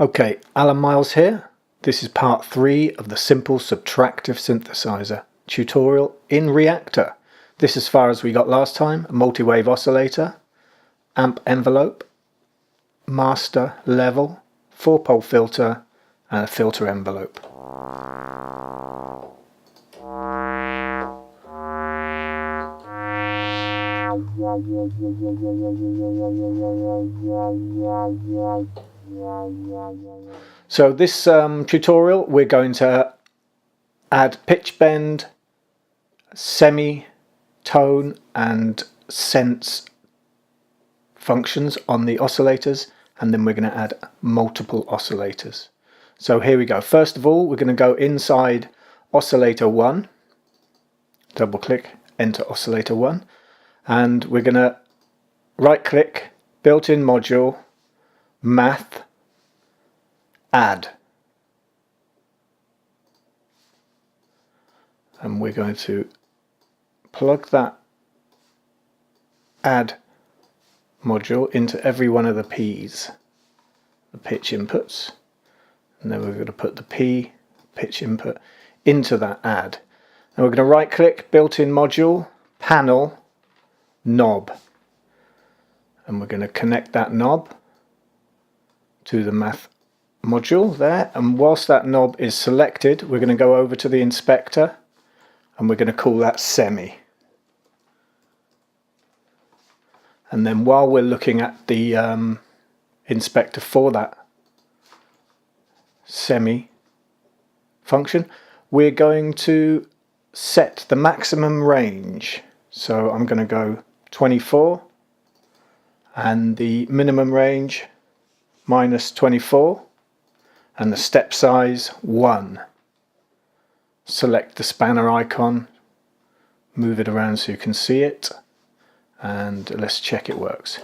Okay, Alan Miles here. This is part 3 of the simple subtractive synthesizer tutorial in Reaktor. This is as far as we got last time: a multi-wave oscillator, amp envelope, master level, 4-pole filter and a filter envelope. So this tutorial we're going to add pitch bend, semitone and sense functions on the oscillators, and then we're going to add multiple oscillators. So here we go. First of all, we're going to go inside oscillator 1, double click, enter oscillator 1, and we're going to right click, built-in module, math, add, and we're going to plug that add module into every one of the P's, the pitch inputs, and then we're going to put the P pitch input into that add. And we're going to right click, built-in module, panel, knob, and we're going to connect that knob to the math module there, and whilst that knob is selected we're going to go over to the inspector and we're going to call that semi. And then while we're looking at the inspector for that semi function, we're going to set the maximum range. So I'm going to go 24 and the minimum range minus 24 and the step size 1. Select the spanner icon, move it around so you can see it, and let's check it works.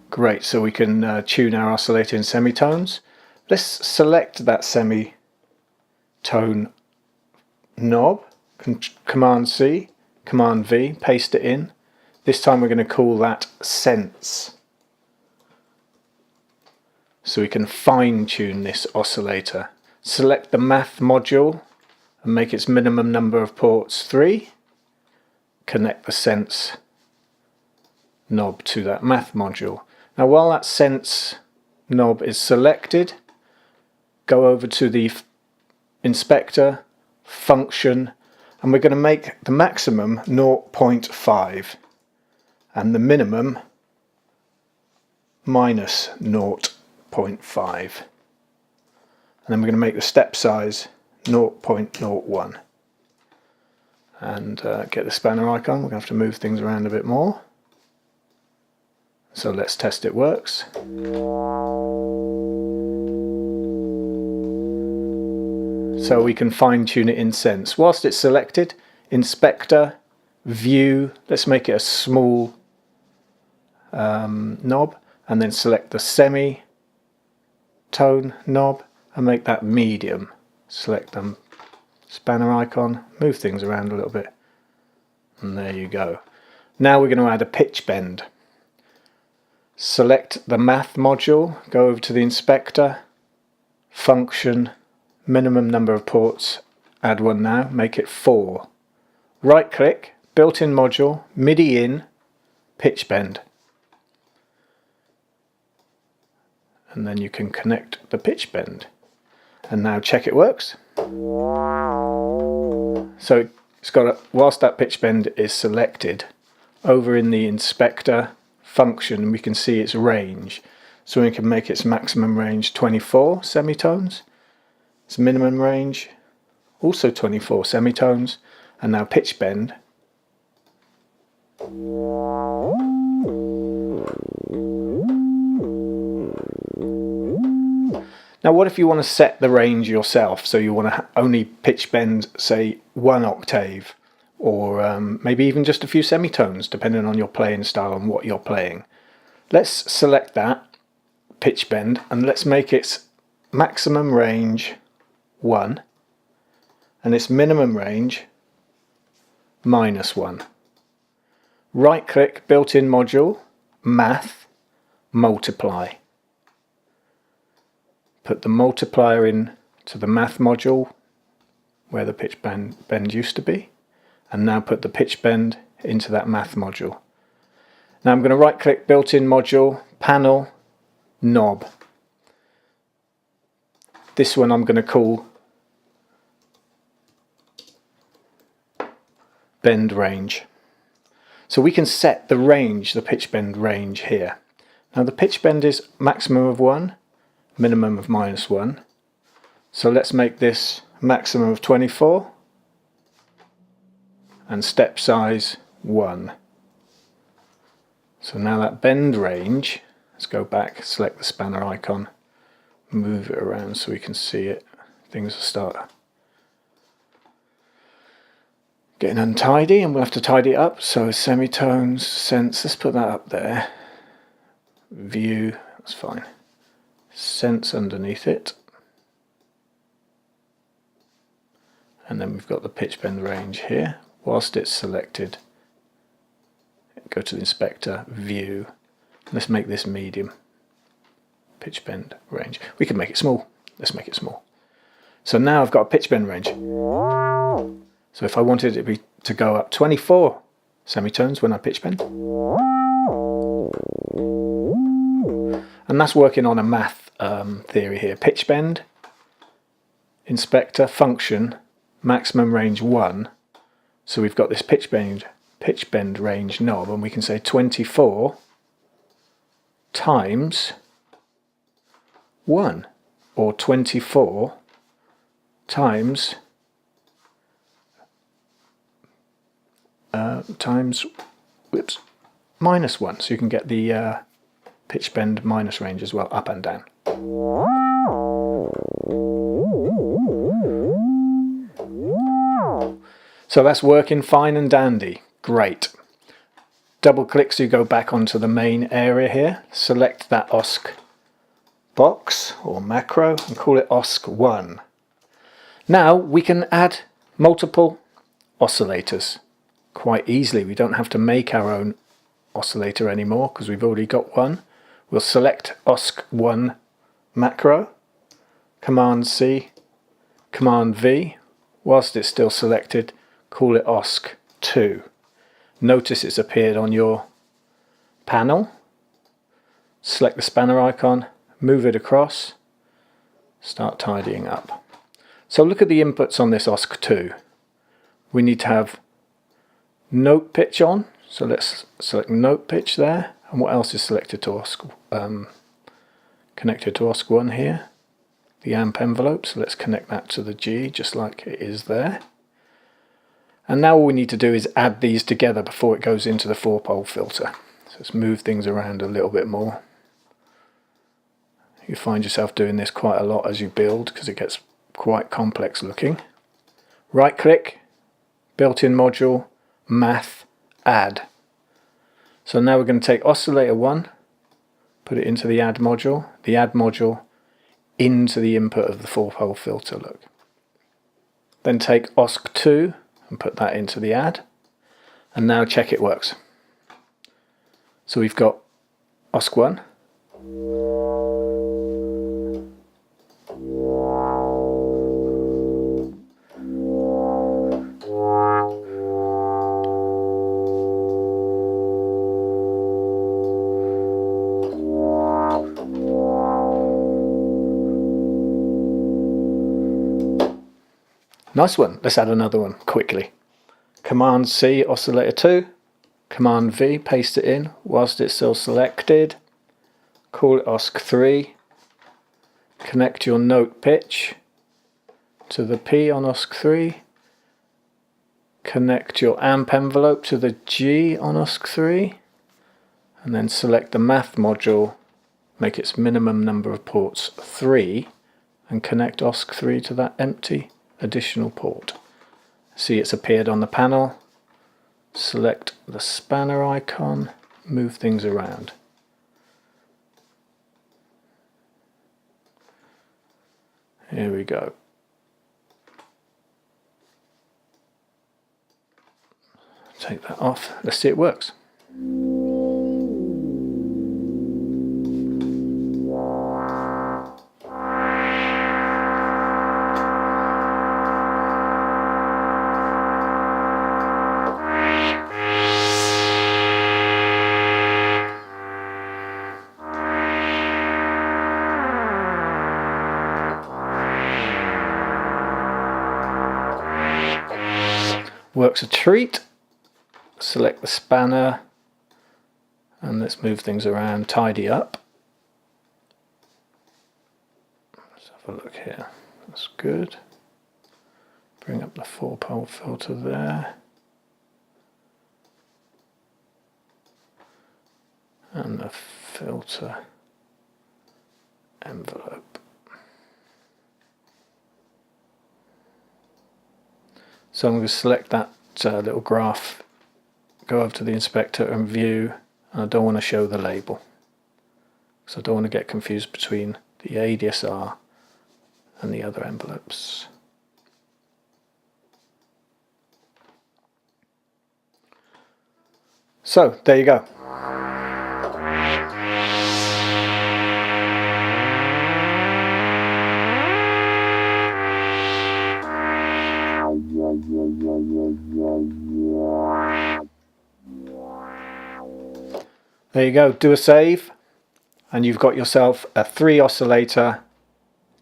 Great, so we can tune our oscillator in semitones. Let's select that semitone knob, Command C, Command V, paste it in. This time we're going to call that sense, so we can fine tune this oscillator. Select the math module and make its minimum number of ports 3. Connect the sense knob to that math module. Now while that sense knob is selected, go over to the inspector, function, and we're going to make the maximum 0.5 and the minimum minus 0.5. And then we're going to make the step size 0.01 and get the spanner icon. We're going to have to move things around a bit more. So let's test it works. So we can fine tune it in sense. Whilst it's selected, inspector, view, let's make it a small knob, and then select the semitone knob and make that medium. Select the spanner icon, move things around a little bit, and there you go. Now we're going to add a pitch bend. Select the math module, go over to the inspector, function, minimum number of ports, add one now, make it 4. Right click, built-in module, MIDI in, pitch bend. And then you can connect the pitch bend. And now check it works. So it's got whilst that pitch bend is selected, over in the inspector function we can see its range. So we can make its maximum range 24 semitones. Its minimum range also 24 semitones, and now pitch bend. Now what if you want to set the range yourself, so you want to only pitch bend say 1 octave, or maybe even just a few semitones depending on your playing style and what you're playing. Let's select that pitch bend and let's make its maximum range 1 and its minimum range -1. Right click, built-in module, math, multiply. Put the multiplier in to the math module where the pitch bend used to be, and now put the pitch bend into that math module. Now I'm going to right click built-in module, panel, knob. This one I'm going to call bend range. So we can set the range, the pitch bend range here. Now the pitch bend is maximum of 1, minimum of -1. So let's make this maximum of 24 and step size 1. So now that bend range, let's go back, select the spanner icon, move it around so we can see it. Things will start getting untidy and we'll have to tidy it up. So semitones, sense, let's put that up there. View, that's fine. Sense underneath it. And then we've got the pitch bend range here. Whilst it's selected, go to the inspector, view. Let's make this medium. Pitch bend range. We can make it small. Let's make it small. So now I've got a pitch bend range. So if I wanted it to go up 24 semitones when I pitch bend. And that's working on a math theory here. Pitch bend, inspector, function, maximum range 1. So we've got this pitch bend range knob, and we can say 24 times 1, or 24 times -1. So you can get the pitch bend minus range as well, up and down. So that's working fine and dandy. Great. Double click so you go back onto the main area here. Select that OSC box or macro and call it OSC1. Now we can add multiple oscillators quite easily. We don't have to make our own oscillator anymore because we've already got one. We'll select OSC1 macro, Command C, Command V. Whilst it's still selected, call it OSC2. Notice it's appeared on your panel. Select the spanner icon, move it across, start tidying up. So look at the inputs on this OSC2. We need to have note pitch on, so let's select note pitch there. And what else is selected to connected to OSC1 here? The amp envelope, so let's connect that to the G just like it is there. And now all we need to do is add these together before it goes into the 4-pole filter. So let's move things around a little bit more. You find yourself doing this quite a lot as you build because it gets quite complex looking. Right click, built-in module, math, add. So now we're going to take oscillator 1, put it into the add module into the input of the 4-pole filter, look. Then take OSC2 and put that into the add, and now check it works. So we've got OSC1, nice one. Let's add another one quickly. Command C, oscillator 2. Command V, paste it in whilst it's still selected. Call it OSC3. Connect your note pitch to the P on OSC3. Connect your amp envelope to the G on OSC3. And then select the math module, make its minimum number of ports 3, and connect OSC3 to that empty additional port. See, it's appeared on the panel. Select the spanner icon, move things around. Here we go. Take that off. Let's see it works. works a treat. Select the spanner and let's move things around, tidy up. Let's have a look here. That's good. Bring up the 4-pole filter there. And the filter envelope. So I'm going to select that little graph, go over to the inspector and view, and I don't want to show the label. So I don't want to get confused between the ADSR and the other envelopes. So there you go. There you go, do a save and you've got yourself a 3 oscillator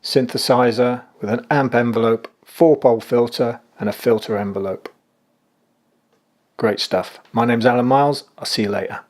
synthesizer with an amp envelope, 4-pole filter and a filter envelope. Great stuff. My name's Alan Miles, I'll see you later.